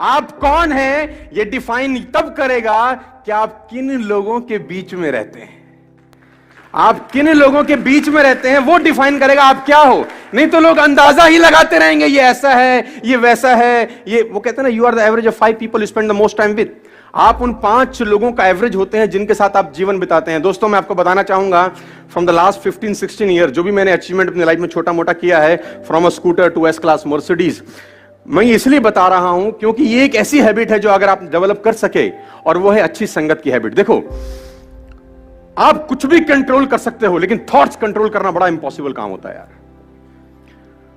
आप कौन हैं ये डिफाइन तब करेगा कि आप किन लोगों के बीच में रहते हैं। आप किन लोगों के बीच में रहते हैं वो डिफाइन करेगा आप क्या हो। नहीं तो लोग अंदाजा ही लगाते रहेंगे, ये ऐसा है, ये वैसा है, ये वो कहते हैं ना, you are the average of 5 people you spend the most time with. आप उन 5 लोगों का एवरेज होते हैं जिनके साथ आप जीवन बिताते हैं। दोस्तों मैं आपको बताना चाहूंगा, फ्रॉम द लास्ट 15-16 ईयर जो भी मैंने अचीवमेंट अपनी लाइफ में छोटा मोटा किया है, from a scooter to S class Mercedes, मैं इसलिए बता रहा हूं क्योंकि ये एक ऐसी हैबिट है जो अगर आप डेवलप कर सके, और वो है अच्छी संगत की हैबिट। देखो आप कुछ भी कंट्रोल कर सकते हो, लेकिन थॉट्स कंट्रोल करना बड़ा इंपॉसिबल काम होता है यार।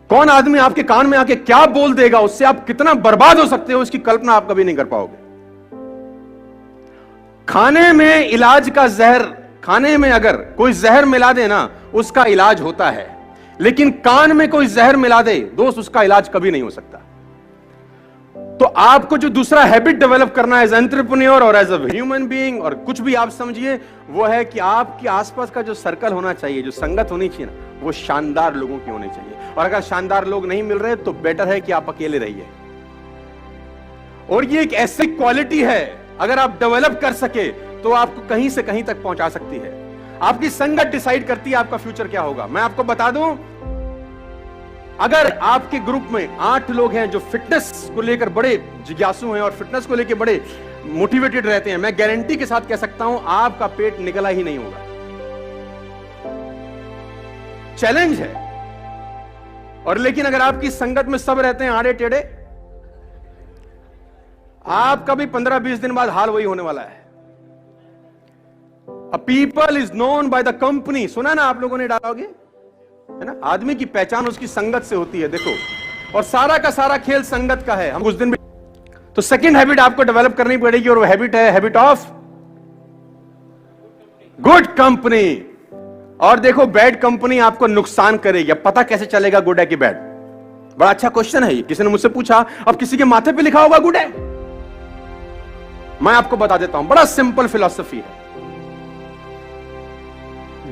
कौन आदमी आपके कान में आके क्या बोल देगा, उससे आप कितना बर्बाद हो सकते हो, इसकी कल्पना आप कभी नहीं कर पाओगे। खाने में इलाज का जहर, खाने में अगर कोई जहर मिला दे ना, उसका इलाज होता है, लेकिन कान में कोई जहर मिला दे दोस्त, उसका इलाज कभी नहीं हो सकता। तो आपको जो दूसरा हैबिट डेवलप करना है एज एंटरप्रेन्योर और एज अ ह्यूमन बीइंग, और कुछ भी आप समझिए, वो है कि आपके आसपास का जो सर्कल होना चाहिए, जो संगत होनी चाहिए ना, वो शानदार लोगों की होनी चाहिए। और अगर शानदार लोग नहीं मिल रहे तो बेटर है कि आप अकेले रहिए। और ये एक ऐसी क्वालिटी है, अगर आप डेवलप कर सके तो आपको कहीं से कहीं तक पहुंचा सकती है। आपकी संगत डिसाइड करती है आपका फ्यूचर क्या होगा। मैं आपको बता दूं, अगर आपके ग्रुप में 8 लोग हैं जो फिटनेस को लेकर बड़े जिज्ञासु हैं और फिटनेस को लेकर बड़े मोटिवेटेड रहते हैं, मैं गारंटी के साथ कह सकता हूं आपका पेट निकला ही नहीं होगा। चैलेंज है। और लेकिन अगर आपकी संगत में सब रहते हैं आड़े टेढ़े, आपका भी 15-20 दिन बाद हाल वही होने वाला है। A people is known by the company, सुना ना आप लोगों ने डालोगे, है ना? आदमी की पहचान उसकी संगत से होती है। देखो, और सारा का सारा खेल संगत का है। हम उस दिन भी तो सेकंड हैबिट आपको डेवलप करनी पड़ेगी, और वो हैबिट है हैबिट ऑफ गुड कंपनी। और देखो, बैड कंपनी आपको नुकसान करेगी। अब पता कैसे चलेगा गुड है कि बैड? बड़ा अच्छा क्वेश्चन है ये, किसी ने मुझसे पूछा। अब किसी के माथे पे लिखा होगा गुड है? मैं आपको बता देता हूं, बड़ा सिंपल फिलॉसफी है।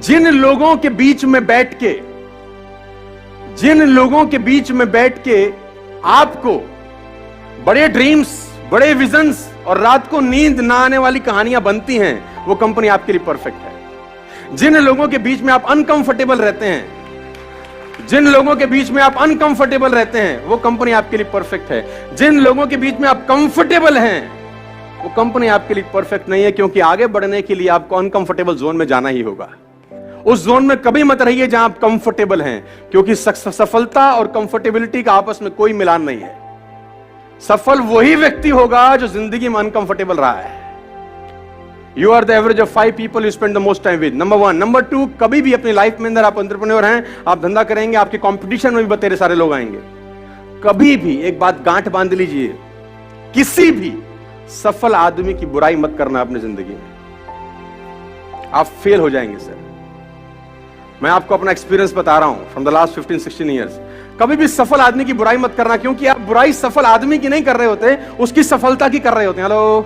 जिन लोगों के बीच में बैठ के, जिन लोगों के बीच में बैठ के आपको बड़े ड्रीम्स, बड़े विजन्स और रात को नींद ना आने वाली कहानियां बनती हैं, वो कंपनी आपके लिए परफेक्ट है। जिन लोगों के बीच में आप अनकंफर्टेबल रहते हैं, जिन लोगों के बीच में आप अनकंफर्टेबल रहते हैं, वो कंपनी आपके लिए परफेक्ट है। जिन लोगों के बीच में आप कंफर्टेबल हैं, वो कंपनी आपके लिए परफेक्ट नहीं है, क्योंकि आगे बढ़ने के लिए आपको अनकंफर्टेबल जोन में जाना ही होगा। उस जोन में कभी मत रहिए जहां आप कंफर्टेबल हैं, क्योंकि सफलता और कंफर्टेबिलिटी का आपस में कोई मिलान नहीं है। सफल वही व्यक्ति होगा जो जिंदगी में अनकंफर्टेबल रहा है। You are the average of 5 people you spend the most time with, number 1। Number 2, कभी भी अपनी लाइफ में अंदर आप एंटरप्रेन्योर हैं, आप धंधा करेंगे, आपके कंपटीशन में भी बतेरे सारे लोग आएंगे। कभी भी एक बात गांठ बांध लीजिए, किसी भी सफल आदमी की बुराई मत करना अपनी जिंदगी में, आप फेल हो जाएंगे सर। मैं आपको अपना एक्सपीरियंस बता रहा हूं फ्रॉम द लास्ट 15-16 ईयर्स। कभी भी सफल आदमी की बुराई मत करना, क्योंकि आप बुराई सफल आदमी की नहीं कर रहे होते, उसकी सफलता की कर रहे होते हैं। हेलो,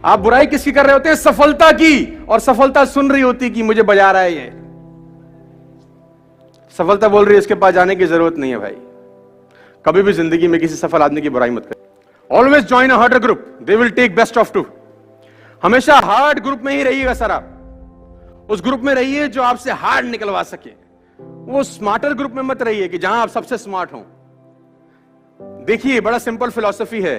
आप बुराई किसकी कर रहे होते हैं? सफलता की। और सफलता सुन रही होती कि मुझे बजा रहा है ये, सफलता बोल रही है इसके पास जाने की जरूरत नहीं है। भाई, कभी भी जिंदगी में किसी सफल आदमी की बुराई मत करें। Always join a harder group, they will take best of 2। हमेशा हार्ड ग्रुप में ही रहिएगा सर। आप उस ग्रुप में रहिए जो आपसे हार्ड निकलवा सके। वो स्मार्टर ग्रुप में मत रहिए कि जहां आप सबसे स्मार्ट हों। देखिए, बड़ा सिंपल फिलॉसफी है।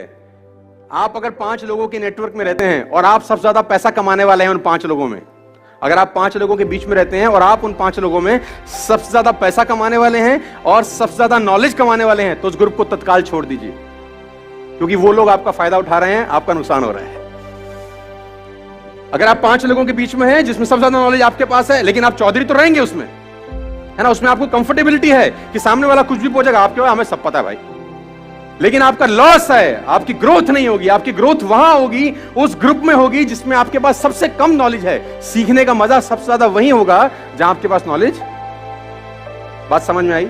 आप अगर 5 लोगों के नेटवर्क में रहते हैं और आप सबसे ज्यादा पैसा कमाने वाले हैं उन 5 लोगों में, अगर आप 5 लोगों के बीच में रहते हैं और आप उन 5 लोगों में सबसे ज्यादा पैसा कमाने वाले हैं और सबसे ज्यादा नॉलेज कमाने वाले हैं, तो उस ग्रुप को तत्काल छोड़ दीजिए, क्योंकि वो लोग आपका फायदा उठा रहे हैं, आपका नुकसान हो रहा है। अगर आप 5 लोगों के बीच में हैं जिसमें सबसे ज्यादा नॉलेज आपके पास है, लेकिन आप चौधरी तो रहेंगे उसमें, है ना? उसमें आपको कंफर्टेबिलिटी है कि सामने वाला कुछ भी पूछेगा, आपके हमें सब पता है भाई, लेकिन आपका लॉस है, आपकी ग्रोथ नहीं होगी। आपकी ग्रोथ वहां होगी, उस ग्रुप में होगी जिसमें आपके पास सबसे कम नॉलेज है। सीखने का मजा सबसे ज्यादा वहीं होगा जहां आपके पास नॉलेज। बात समझ में आई?